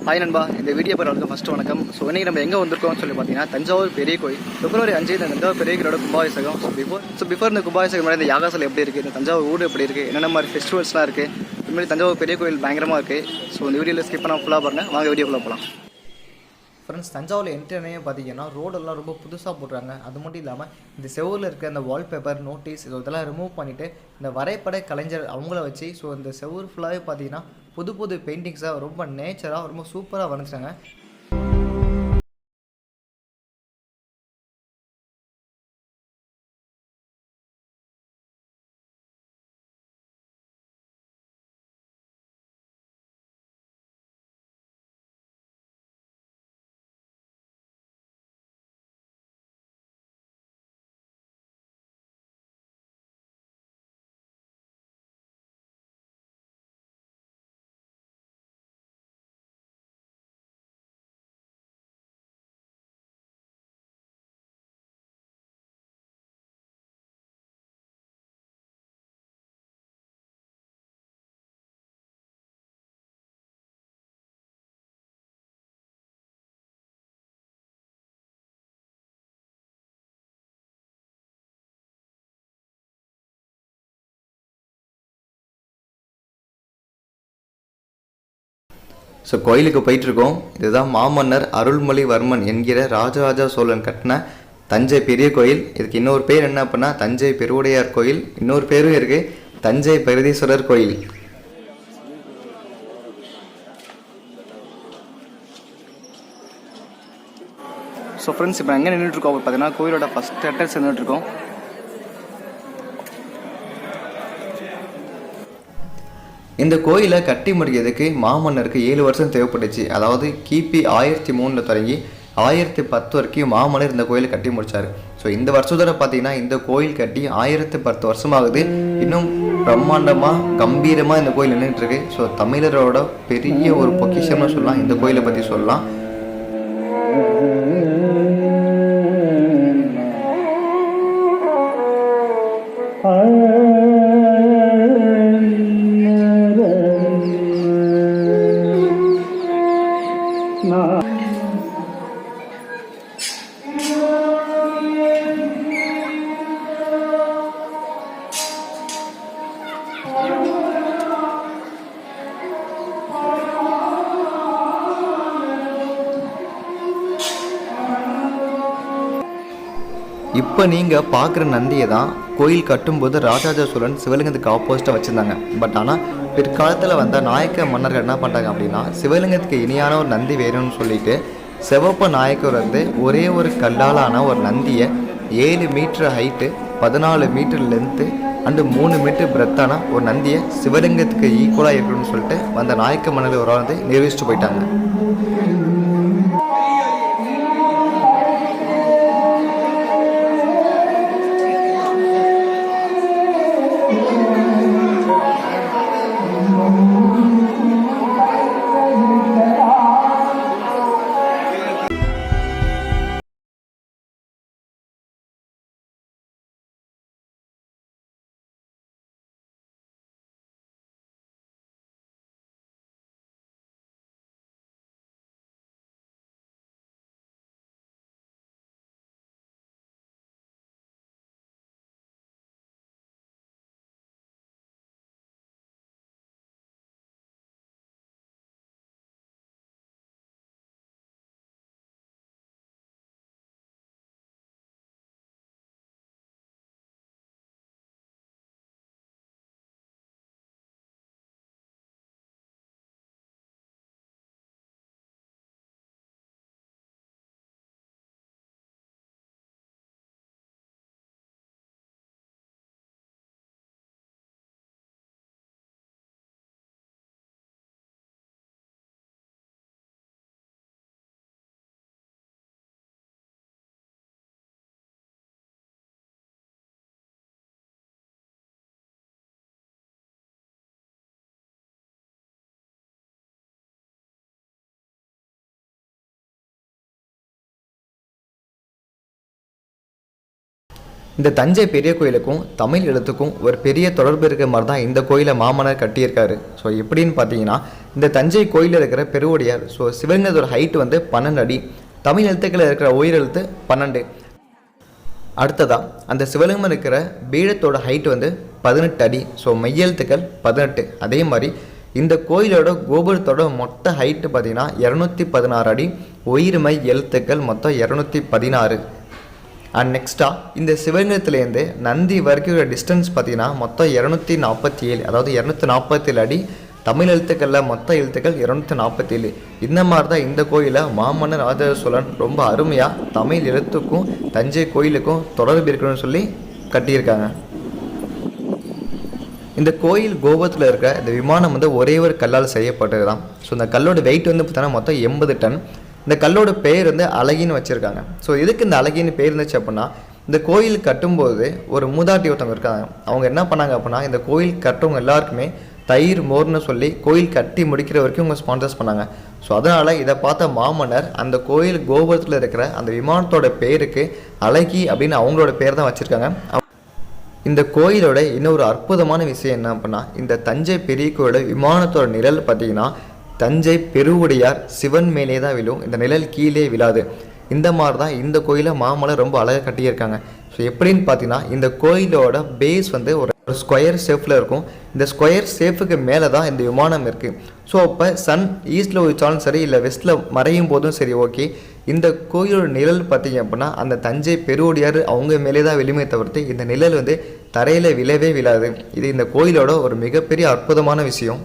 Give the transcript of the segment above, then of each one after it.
Hi நண்பா, இந்த video பார்த்து ஃபர்ஸ்ட் வணக்கம். ஸோ இன்றைக்கி நம்ம எங்கே வந்திருக்கோம்னு சொல்லி பார்த்தீங்கன்னா தஞ்சாவூர் பெரிய கோயில் February 5 இந்த தஞ்சாவூர் பெரிய கோயிலோட கும்பாபிஷேகம். பிஃபோர் இந்த கும்பாபிஷேகம் முன்னாடி இந்த யாகாசல் எப்படி இருக்குது, இந்த தஞ்சாவூர் ஊடு எப்படி இருக்குது, என்னென்ன மாதிரி ஃபெஸ்டிவல்ஸ்லாம் இருக்குது, இது மாதிரி தஞ்சாவூர் பெரிய கோயில் பயங்கரமாக இருக்குது. ஸோ இந்த வீடியோவில் ஸ்கிப் பண்ணால் ஃபுல்லாக பாருங்கள். வாங்க வீடியோக்குள்ளே போகலாம். ஃப்ரெண்ட்ஸ், தஞ்சாவூரில் என்ட்ரனே பார்த்தீங்கன்னா ரோடெல்லாம் ரொம்ப புதுசாக போடுறாங்க. அது மட்டும் இல்லாமல் இந்த செவரில் இருக்க அந்த வால்பேப்பர் நோட்டீஸ் இதெல்லாம் ரிமூவ் பண்ணிவிட்டு இந்த வரைபட கலைஞர் அவங்கள வச்சு ஸோ இந்த செவரு ஃபுல்லாகவே பார்த்தீங்கன்னா புது புது பெயிண்டிங்ஸாக ரொம்ப நேச்சராக ரொம்ப சூப்பராக வரைஞ்சாங்க. ஸோ கோயிலுக்கு போயிட்டுருக்கோம். இதுதான் மாமன்னர் அருள்மொழிவர்மன் என்கிற ராஜராஜ சோழன் கட்டின தஞ்சை பெரிய கோயில். இதுக்கு இன்னொரு பேர் என்ன அப்படின்னா தஞ்சை பெருவுடையார் கோயில். இன்னொரு பேரும் இருக்குது, தஞ்சை பிரகதீஸ்வரர் கோயில். ஸோ ஃப்ரெண்ட்ஸ், இப்போ எங்கே நின்றுட்டுருக்கோம் பார்த்தீங்கன்னா கோயிலோட ஃபஸ்ட் அட்ரஸ் நின்றுட்டுருக்கோம். இந்த கோயிலை கட்டி முடிக்கிறதுக்கு மாமன்னருக்கு 7 வருஷம் தேவைப்பட்டுச்சு. அதாவது கிபி 1003 தொடங்கி 1010 வரைக்கும் மாமன்னர் இந்த கோயிலை கட்டி முடிச்சார். ஸோ இந்த வருஷத்தோட பார்த்தீங்கன்னா இந்த கோயில் கட்டி 1010 வருஷமாகுது. இன்னும் பிரம்மாண்டமாக கம்பீரமாக இந்த கோயில் நின்றுட்டு இருக்கு. ஸோ தமிழரோட பெரிய ஒரு பொக்கிஷம்னு சொல்லலாம், இந்த கோயிலை பற்றி சொல்லலாம். இப்போ நீங்கள் பார்க்குற நந்தியை தான் கோயில் கட்டும்போது ராஜராஜ சோழன் சிவலிங்கத்துக்கு ஆப்போசிட்டாக வச்சுருந்தாங்க. பட் ஆனால் பிற்காலத்தில் வந்த நாயக்க மன்னர்கள் என்ன பண்ணுறாங்க அப்படின்னா சிவலிங்கத்துக்கு இணையான ஒரு நந்தி வேணும்னு சொல்லிட்டு சிவப்ப நாயக்கர் வந்து ஒரே ஒரு கல்லாலான ஒரு நந்தியை 7 metre height 14 metre length and 3 metre பிரெத்தான ஒரு நந்தியை சிவலிங்கத்துக்கு ஈக்குவலாக இருக்கணும்னு சொல்லிட்டு வந்த நாயக்க மன்னர்கள் ஒரு வந்து நிரூபிச்சுட்டு போயிட்டாங்க. இந்த தஞ்சை பெரிய கோயிலுக்கும் தமிழ் எழுத்துக்கும் ஒரு பெரிய தொடர்பு இருக்கிற மாதிரி தான் இந்த கோயிலை மாமன்னர் கட்டியிருக்காரு. ஸோ எப்படின்னு பார்த்தீங்கன்னா இந்த தஞ்சை கோயிலில் இருக்கிற பெருவுடையார் ஸோ சிவலிங்கத்தோட ஹைட் வந்து 12 அடி, தமிழ் எழுத்துக்களில் இருக்கிற உயிரெழுத்து 12. அடுத்ததாக அந்த சிவலிங்கம் இருக்கிற பீடத்தோட ஹைட் வந்து 18 அடி, ஸோ மெய்யெழுத்துக்கள் 18. அதே மாதிரி இந்த கோயிலோட கோபுரத்தோட மொத்த ஹைட்டு பார்த்திங்கன்னா 216 அடி, உயிர்மை எழுத்துக்கள் மொத்தம் 216. அண்ட் நெக்ஸ்ட்டாக இந்த சிவலிங்கத்துலேருந்து நந்தி வரைக்கும் டிஸ்டன்ஸ் பார்த்திங்கன்னா மொத்தம் 247, அதாவது 247 அடி, தமிழ் எழுத்துக்களில் மொத்த எழுத்துக்கள் 247. இந்த மாதிரி தான் இந்த கோயிலை மாமன்னர் ராஜராஜ சோழன் ரொம்ப அருமையாக தமிழ் எழுத்துக்கும் தஞ்சை கோயிலுக்கும் தொடர்பு இருக்கணும்னு சொல்லி கட்டியிருக்காங்க. இந்த கோயில் கோபுரத்தில் இருக்க இந்த விமானம் வந்து ஒரே ஒரு கல்லால் செய்யப்பட்டது தான். ஸோ இந்த கல்லோட வெயிட் வந்து பார்த்தோன்னா மொத்தம் 80 டன். இந்த கல்லோட பேர் வந்து அழகின்னு வச்சுருக்காங்க. ஸோ எதுக்கு இந்த அழகின்னு பேர் இருந்துச்சு அப்படின்னா, இந்த கோயில் கட்டும்போது ஒரு மூதாட்டி ஒருத்தவங்க இருக்காங்க. அவங்க என்ன பண்ணாங்க அப்படின்னா, இந்த கோயில் கட்டுறவங்க எல்லாருக்குமே தயிர் மோர்னு சொல்லி கோயில் கட்டி முடிக்கிற வரைக்கும் அவங்க ஸ்பான்சர்ஸ் பண்ணாங்க. ஸோ அதனால் இதை பார்த்த மாமன்னர் அந்த கோயில் கோபுரத்தில் இருக்கிற அந்த விமானத்தோட பேருக்கு அழகி அப்படின்னு அவங்களோட பேர் தான் வச்சுருக்காங்க. இந்த கோயிலோட இன்னொரு அற்புதமான விஷயம் என்ன அப்படின்னா, இந்த தஞ்சை பெரிய கோயிலோட விமானத்தோட நிழல் பார்த்திங்கன்னா தஞ்சை பெருவுடையார் சிவன் மேலே தான் விழும், இந்த நிழல் கீழே விழாது. இந்த மாதிரி தான் இந்த கோயிலை மாமன்னர் ரொம்ப அழகாக கட்டியிருக்காங்க. ஸோ எப்படின்னு பார்த்தீங்கன்னா, இந்த கோயிலோட பேஸ் வந்து ஒரு ஸ்கொயர் ஷேப்பில் இருக்கும். இந்த ஸ்கொயர் ஷேப்புக்கு மேலே தான் இந்த விமானம் இருக்குது. ஸோ அப்போ சன் ஈஸ்டில் உதிச்சாலும் சரி இல்லை வெஸ்ட்டில் மறையும் போதும் சரி ஓகே, இந்த கோயிலோட நிழல் பார்த்தீங்க அப்படின்னா அந்த தஞ்சை பெருவுடையார் அவங்க மேலே தான் விழுமே தவிர்த்து இந்த நிழல் வந்து தரையில் விழவே விழாது. இது இந்த கோயிலோட ஒரு மிகப்பெரிய அற்புதமான விஷயம்.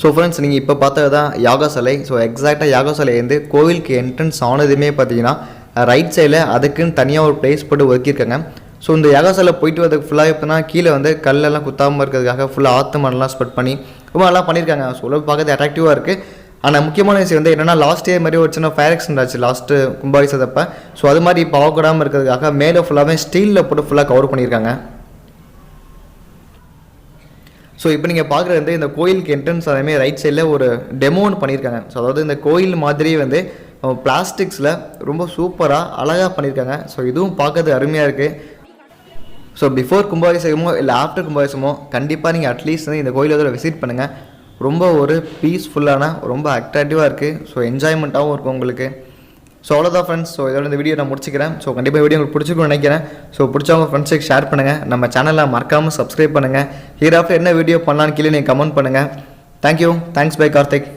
ஸோ ஃப்ரெண்ட்ஸ், நீங்கள் இப்போ பார்த்தது தான் யாகா சிலை. ஸோ எக்ஸாக்டாக யாகா சிலைலேருந்து கோவிலுக்கு என்ட்ரன்ஸ் ஆனதுமே பார்த்தீங்கன்னா ரைட் சைடில் அதுக்குன்னு தனியாக ஒரு பிளேஸ் போட்டு ஒதுக்கியிருக்காங்க. ஸோ இந்த யாகா சிலை போயிட்டு வரதுக்கு ஃபுல்லாக இப்போனா கீழே வந்து கல்லெல்லாம் குத்தாமல் இருக்கிறதுக்காக ஃபுல்லாக ஆற்று மணலாம் ஸ்பெட் பண்ணி ரொம்ப நல்லா பண்ணியிருக்காங்க. ஸோ பார்க்கறது அட்ராக்டிவாக இருக்குது. ஆனால் முக்கியமான விஷயம் வந்து என்னென்னா, லாஸ்ட் இயர் மாதிரி ஒரு சின்ன ஃபயர் ஆக்சிடென்ட் ஆச்சு லாஸ்ட்டு கும்பாபிஷேகத்தப்போ. ஸோ அது மாதிரி இப்போ ஆகக்கூடாமல் இருக்கிறதுக்காக மேலே ஃபுல்லாகவே ஸ்டீலில் போட்டு ஃபுல்லாக கவர் பண்ணியிருக்காங்க. ஸோ ஸோ இப்போ நீங்கள் பார்க்குறது வந்து இந்த கோயிலுக்கு என்ட்ரன்ஸ் எல்லாமே ரைட் சைடில் ஒரு டெமோன்னு பண்ணியிருக்காங்க. ஸோ அதாவது இந்த கோயில் மாதிரியே வந்து பிளாஸ்டிக்ஸில் ரொம்ப சூப்பராக அழகாக பண்ணியிருக்காங்க. ஸோ இதுவும் பார்க்கறது அருமையாக இருக்குது. ஸோ பிஃபோர் கும்பாபிஷேகமோ இல்லை ஆஃப்டர் கும்பாபிஷேகமோ கண்டிப்பாக நீங்கள் அட்லீஸ்ட் வந்து இந்த கோயிலை விசிட் பண்ணுங்கள். ரொம்ப ஒரு பீஸ்ஃபுல்லான ரொம்ப அட்ராக்டிவாக இருக்குது. ஸோ என்ஜாய்மெண்ட்டாகவும் இருக்கும் உங்களுக்கு. ஸோ அவ்வளோதான் ஃப்ரெண்ட்ஸ். ஸோ இதோட இந்த வீடியோ நான் முடிச்சிக்கிறேன். ஸோ கண்டிப்பாக வீடியோ உங்களுக்கு பிடிச்சிருக்கும்னு நினைக்கிறேன். ஸோ பிடிச்சவங்க ஃப்ரெண்ட்ஸுக்கு ஷேர் பண்ணுங்கள். நம்ம சேனலில் மறக்காமல் சப்ஸ்கிரைப் பண்ணுங்கள். ஹியர் ஆஃப்டர் என்ன வீடியோ பண்ணலான்னு கீழே நீங்கள் கமெண்ட் பண்ணுங்கள். தேங்க்யூ. Thanks bye Karthik.